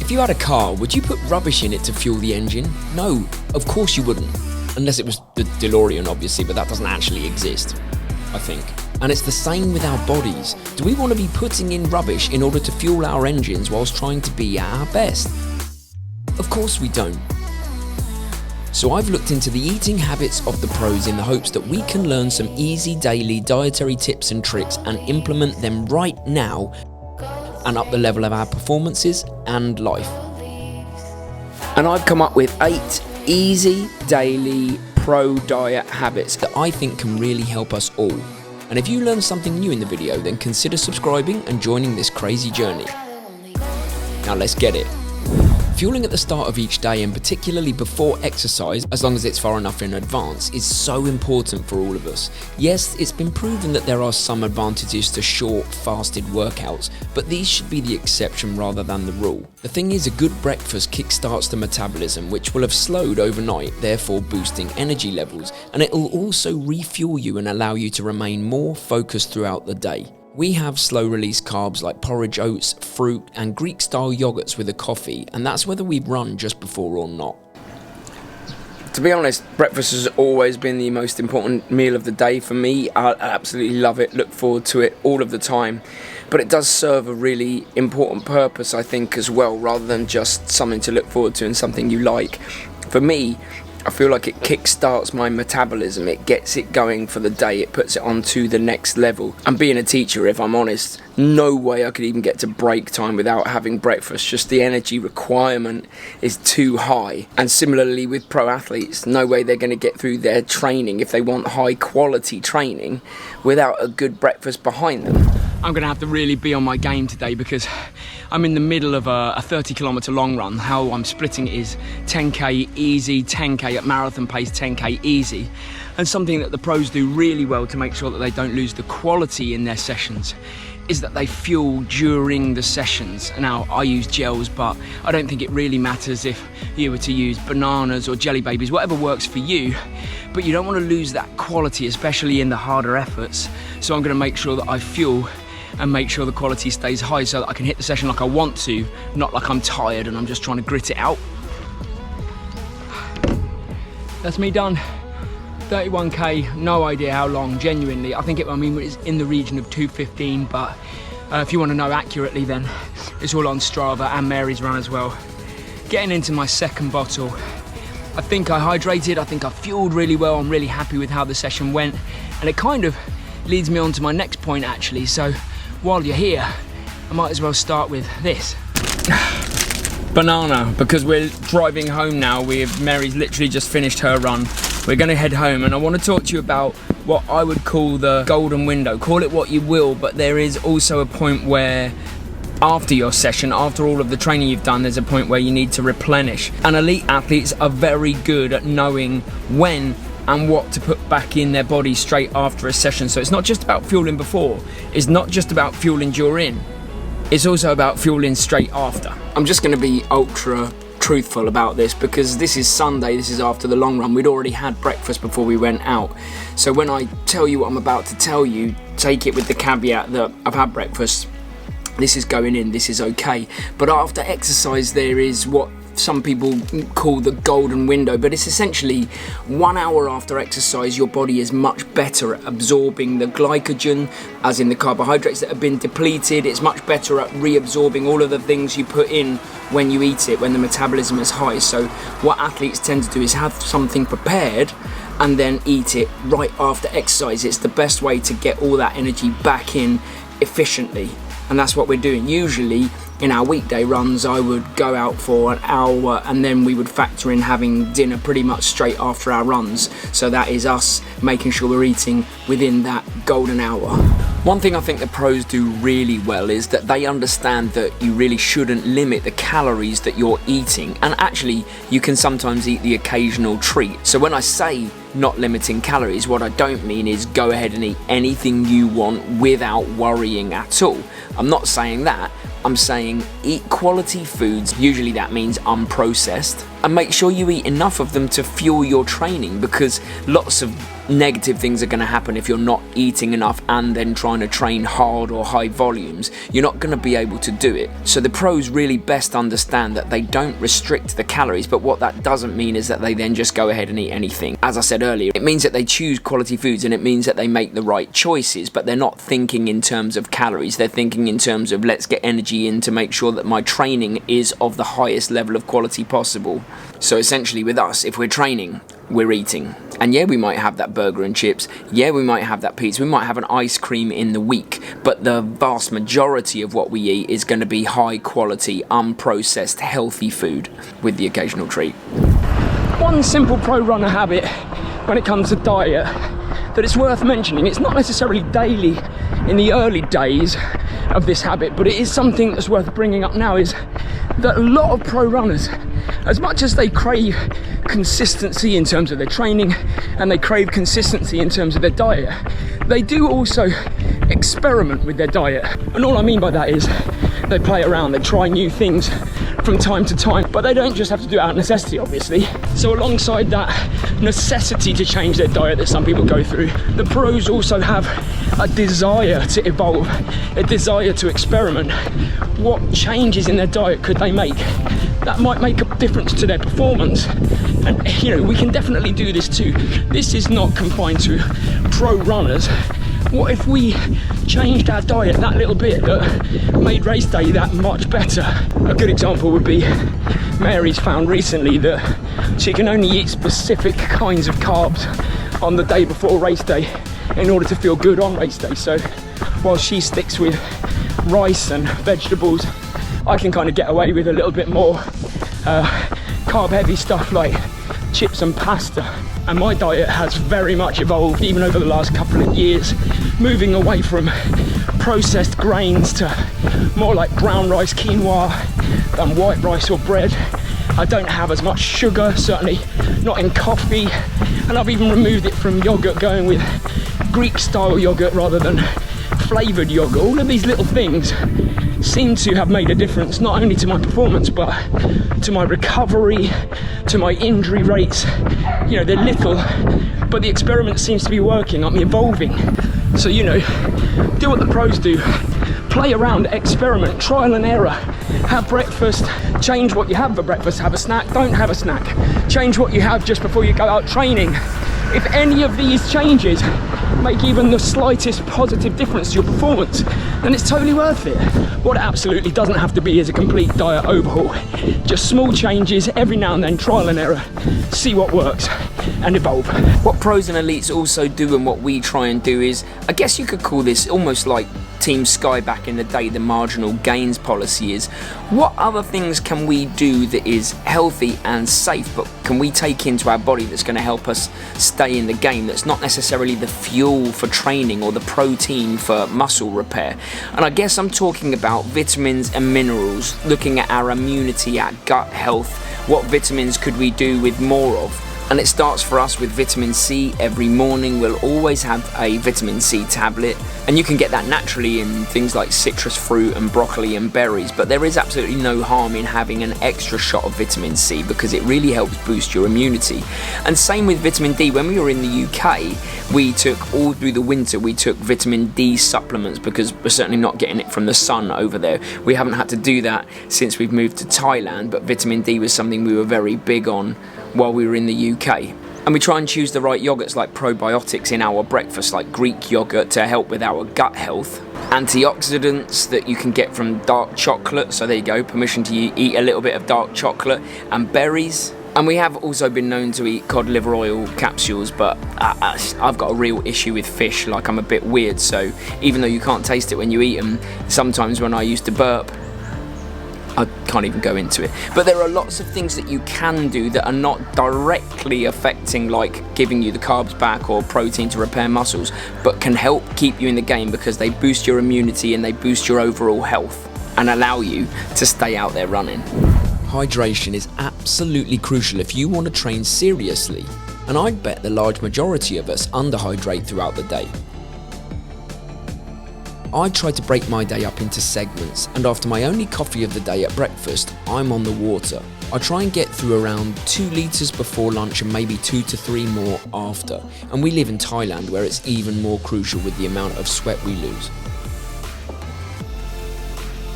If you had a car, would you put rubbish in it to fuel the engine? No, of course you wouldn't. Unless it was the DeLorean, obviously, but that doesn't actually exist, I think. And it's the same with our bodies. Do we want to be putting in rubbish in order to fuel our engines whilst trying to be at our best? Of course we don't. So I've looked into the eating habits of the pros in the hopes that we can learn some easy daily dietary tips and tricks and implement them right now and up the level of our performances and life. And I've come up with 8 easy daily pro diet habits that I think can really help us all. And if you learn something new in the video, then consider subscribing and joining this crazy journey. Now let's get it. Fueling at the start of each day, and particularly before exercise, as long as it's far enough in advance, is so important for all of us. Yes, it's been proven that there are some advantages to short, fasted workouts, but these should be the exception rather than the rule. The thing is, a good breakfast kickstarts the metabolism, which will have slowed overnight, therefore boosting energy levels, and it will also refuel you and allow you to remain more focused throughout the day. We have slow-release carbs like porridge oats, fruit, and Greek-style yogurts with a coffee, and that's whether we run just before or not. To be honest, breakfast has always been the most important meal of the day for me. I absolutely love it, look forward to it all of the time. But it does serve a really important purpose, I think, as well, rather than just something to look forward to and something you like. For me, I feel like it kick-starts my metabolism, it gets it going for the day, it puts it onto the next level. And being a teacher, if I'm honest, no way I could even get to break time without having breakfast. Just the energy requirement is too high. And similarly with pro athletes, no way they're going to get through their training if they want high quality training without a good breakfast behind them. I'm going to have to really be on my game today because I'm in the middle of a 30-kilometre long run. How I'm splitting it is 10k easy, 10k at marathon pace, 10k easy. And something that the pros do really well to make sure that they don't lose the quality in their sessions is that they fuel during the sessions. Now, I use gels, but I don't think it really matters if you were to use bananas or jelly babies, whatever works for you. But you don't want to lose that quality, especially in the harder efforts. So I'm going to make sure that I fuel and make sure the quality stays high so that I can hit the session like I want to, not like I'm tired and I'm just trying to grit it out. That's me done. 31k, no idea how long, genuinely. I think it's in the region of 2:15, but if you want to know accurately, then it's all on Strava and Mary's run as well. Getting into my second bottle. I think I hydrated, I think I fueled really well, I'm really happy with how the session went, and it kind of leads me on to my next point actually. So while you're here, I might as well start with this. Banana, because we're driving home now. Mary's literally just finished her run. We're going to head home, and I want to talk to you about what I would call the golden window. Call it what you will, but there is also a point where after your session, after all of the training you've done, there's a point where you need to replenish. And elite athletes are very good at knowing when and what to put back in their body straight after a session. So it's not just about fueling before, it's not just about fueling during, it's also about fueling straight after. I'm just going to be ultra truthful about this because this is Sunday, this is after the long run. We'd already had breakfast before we went out. So when I tell you what I'm about to tell you, take it with the caveat that I've had breakfast, this is going in, this is okay. But after exercise, there is what some people call the golden window, but it's essentially 1 hour after exercise. Your body is much better at absorbing the glycogen, as in the carbohydrates that have been depleted. It's much better at reabsorbing all of the things you put in when you eat it, when the metabolism is high. So what athletes tend to do is have something prepared and then eat it right after exercise. It's the best way to get all that energy back in efficiently, and that's what we're doing. Usually in our weekday runs, I would go out for an hour and then we would factor in having dinner pretty much straight after our runs. So that is us making sure we're eating within that golden hour. One thing I think the pros do really well is that they understand that you really shouldn't limit the calories that you're eating, and actually you can sometimes eat the occasional treat. So when I say not limiting calories, what I don't mean is go ahead and eat anything you want without worrying at all. I'm not saying that. I'm saying eat quality foods, usually that means unprocessed, and make sure you eat enough of them to fuel your training, because lots of negative things are going to happen if you're not eating enough and then trying to train hard or high volumes. You're not going to be able to do it. So the pros really best understand that they don't restrict the calories, but what that doesn't mean is that they then just go ahead and eat anything. As I said earlier, it means that they choose quality foods, and it means that they make the right choices, but they're not thinking in terms of calories. They're thinking in terms of, let's get energy in to make sure that my training is of the highest level of quality possible. So essentially with us, if we're training, we're eating. And yeah, we might have that burger and chips, yeah, we might have that pizza, we might have an ice cream in the week, but the vast majority of what we eat is going to be high quality, unprocessed, healthy food, with the occasional treat. One simple pro runner habit when it comes to diet that it's worth mentioning, it's not necessarily daily in the early days of this habit, but it is something that's worth bringing up now, is that a lot of pro runners, as much as they crave consistency in terms of their training and they crave consistency in terms of their diet, they do also experiment with their diet. And all I mean by that is they play around, they try new things from time to time, but they don't just have to do it out of necessity, obviously. So alongside that necessity to change their diet that some people go through, the pros also have a desire to evolve, a desire to experiment. What changes in their diet could they make that might make a difference to their performance? And you know, we can definitely do this too. This is not confined to pro runners. What if we changed our diet that little bit that made race day that much better? A good example would be Mary's found recently that she can only eat specific kinds of carbs on the day before race day in order to feel good on race day. So while she sticks with rice and vegetables, I can kind of get away with a little bit more carb heavy stuff like chips and pasta. And my diet has very much evolved even over the last couple of years, moving away from processed grains to more like brown rice, quinoa, than white rice or bread. I don't have as much sugar, certainly not in coffee, and I've even removed it from yogurt, going with Greek style yogurt rather than flavoured yogurt. All of these little things seem to have made a difference, not only to my performance but to my recovery, to my injury rates. You know, they're little, but the experiment seems to be working. I'm evolving. So, you know, do what the pros do. Play around, experiment, trial and error. Have breakfast, change what you have for breakfast. Have a snack, don't have a snack. Change what you have just before you go out training. If any of these changes make even the slightest positive difference to your performance, then it's totally worth it. What it absolutely doesn't have to be is a complete diet overhaul. Just small changes every now and then, trial and error, see what works and evolve. What pros and elites also do, and what we try and do, is, I guess you could call this almost like Team Sky back in the day, the marginal gains policy is, what other things can we do that is healthy and safe, but can we take into our body that's going to help us stay in the game, that's not necessarily the fuel for training or the protein for muscle repair? And I guess I'm talking about vitamins and minerals, looking at our immunity, our gut health. What vitamins could we do with more of? And it starts for us with vitamin C. Every morning we'll always have a vitamin C tablet, and you can get that naturally in things like citrus fruit and broccoli and berries, but there is absolutely no harm in having an extra shot of vitamin C because it really helps boost your immunity. And same with vitamin D. When we were in the UK, we took, all through the winter, we took vitamin D supplements because we're certainly not getting it from the sun over there. We haven't had to do that since we've moved to Thailand, but vitamin D was something we were very big on while we were in the UK. And we try and choose the right yogurts like probiotics in our breakfast, like Greek yogurt to help with our gut health. Antioxidants that you can get from dark chocolate, so there you go, permission to eat a little bit of dark chocolate, and berries. And we have also been known to eat cod liver oil capsules, but I've got a real issue with fish, like I'm a bit weird, so even though you can't taste it when you eat them, sometimes when I used to burp, I can't even go into it. But there are lots of things that you can do that are not directly affecting, like giving you the carbs back or protein to repair muscles, but can help keep you in the game because they boost your immunity and they boost your overall health and allow you to stay out there running. Hydration is absolutely crucial if you want to train seriously, and I'd bet the large majority of us underhydrate throughout the day. I try to break my day up into segments, and after my only coffee of the day at breakfast, I'm on the water. I try and get through around 2 litres before lunch and maybe 2 to 3 more after. And we live in Thailand, where it's even more crucial with the amount of sweat we lose.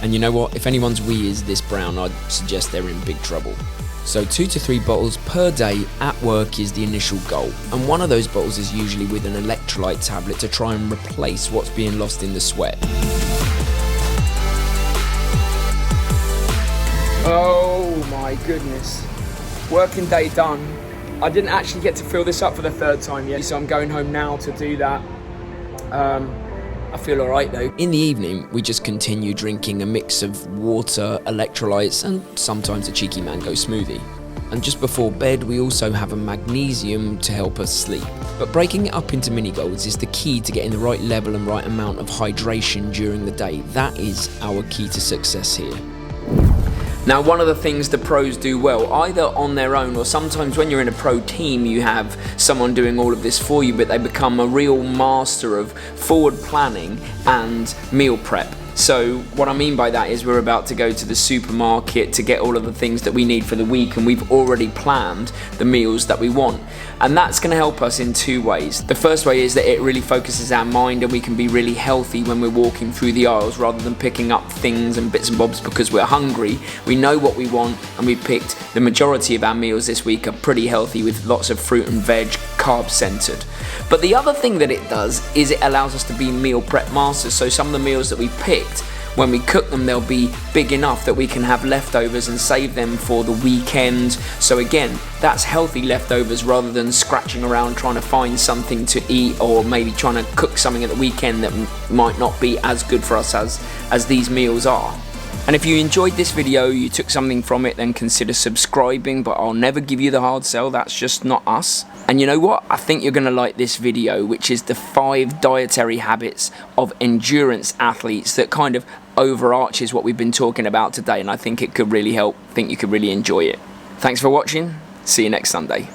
And you know what? If anyone's wee is this brown, I'd suggest they're in big trouble. So 2 to 3 bottles per day at work is the initial goal. And one of those bottles is usually with an electrolyte tablet to try and replace what's being lost in the sweat. Oh my goodness. Working day done. I didn't actually get to fill this up for the 3rd time yet, so I'm going home now to do that. I feel alright though. In the evening, we just continue drinking a mix of water, electrolytes, and sometimes a cheeky mango smoothie. And just before bed, we also have a magnesium to help us sleep. But breaking it up into mini goals is the key to getting the right level and right amount of hydration during the day. That is our key to success here. Now, one of the things the pros do well, either on their own or sometimes when you're in a pro team, you have someone doing all of this for you, but they become a real master of forward planning and meal prep. So what I mean by that is we're about to go to the supermarket to get all of the things that we need for the week, and we've already planned the meals that we want. And that's going to help us in 2 ways. The first way is that it really focuses our mind, and we can be really healthy when we're walking through the aisles rather than picking up things and bits and bobs because we're hungry. We know what we want, and we've picked the majority of our meals this week are pretty healthy with lots of fruit and veg, carb centered. But the other thing that it does is it allows us to be meal prep masters. So some of the meals that we picked, when we cook them, they'll be big enough that we can have leftovers and save them for the weekend. So again, that's healthy leftovers rather than scratching around trying to find something to eat, or maybe trying to cook something at the weekend that might not be as good for us as these meals are. And if you enjoyed this video, you took something from it, then consider subscribing, but I'll never give you the hard sell, that's just not us. And you know what? I think you're gonna like this video, which is the 5 dietary habits of endurance athletes that kind of overarches what we've been talking about today, and I think it could really help. I think you could really enjoy it. Thanks for watching. See you next Sunday.